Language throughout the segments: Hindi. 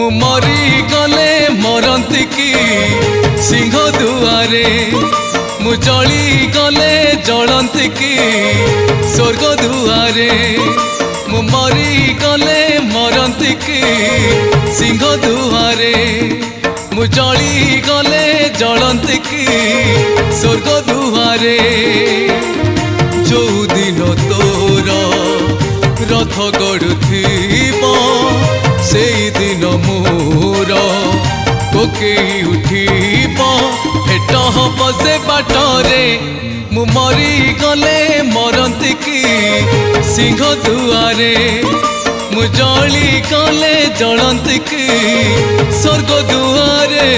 मु मरी गले मरंती की सिंह दुआरे मु जली गले जलंती की स्वर्ग दुआरे मु मरी गले मरंती की सिंह दुआरे मु जली गले जलंती की स्वर्ग दुआरे जो दिन तोर रथ गड़ुथिबो से दिन मोर कोके उठिबो भेट हब से बाटरे मु मरी गले मरंती की सिंह दुआरे मु जली गले जलंती की स्वर्ग दुआरे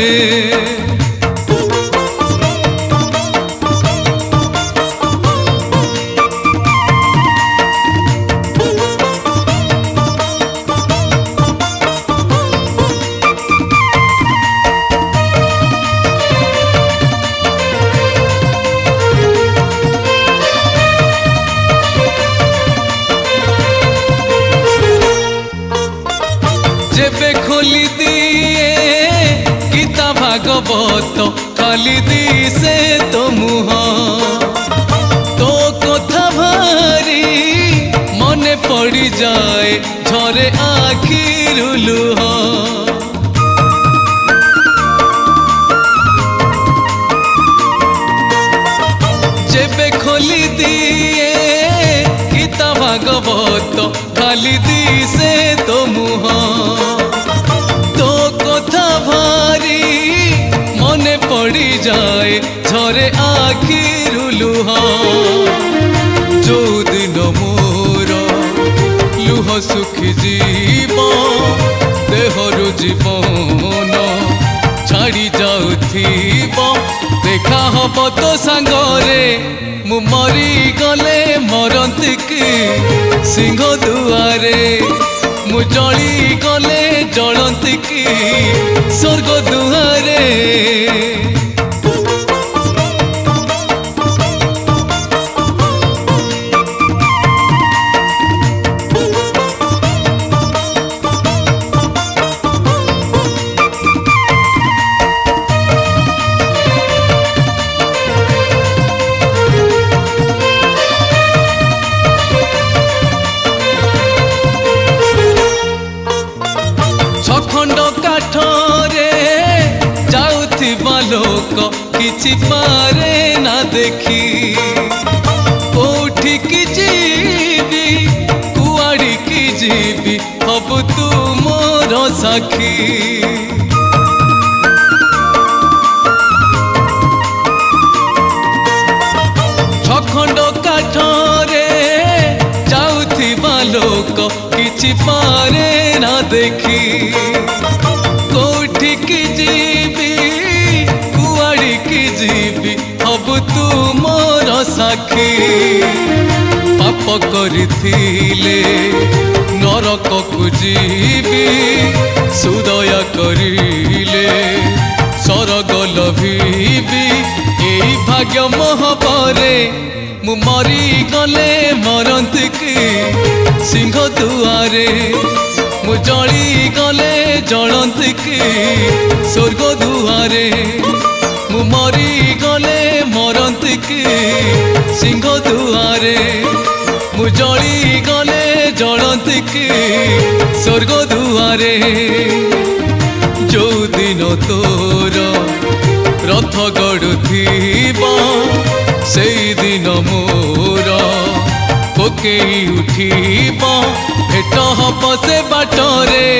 जेबे खोली दिए गीता भागवत खाली दी से तो मुह तो कथा भारी मने पड़ी जाए झरे आखिरु लुह जेबे खोली दिए गीता भागवत खाली दी से तो मुह तो कथा भारी मने पड़ी जाए झरे आखिरु लुह जो दिन मोर लुह सुखी जीव देहरु जीवन छाड़ी जाउथिब देखा हब तो सांगरे मु मरी गले मरंती की सिंह दुआरे मु जली गले जलंती की स्वर्ग दुआरे खंड काठरे जाउथिबा लोक किछि पारे ना देखी कोठी की जीवी कुआड़ी की जीवी हब तू मोर साखी खंड काठरे जाउथिबा लोक किछि पारे ना देखी कोठी की जीवी कुआड़ी की जीवी हब तू मोर साखी पाप करिथिले नरक को जीवी सुदया करिले सरग लभिबी एई भाग्य मोहबरे मु मरी गले मरंती की सिंह दुआरे मु जली गले जलंती की स्वर्ग दुआरे मु मरी गले मरंती की सिंह दुआरे मु जली गले जलंती की स्वर्ग दुआरे जो दिन तोर रथ गड़ुथिबो से दिन मोर कोके उठिबो भेट हब से बाटरे।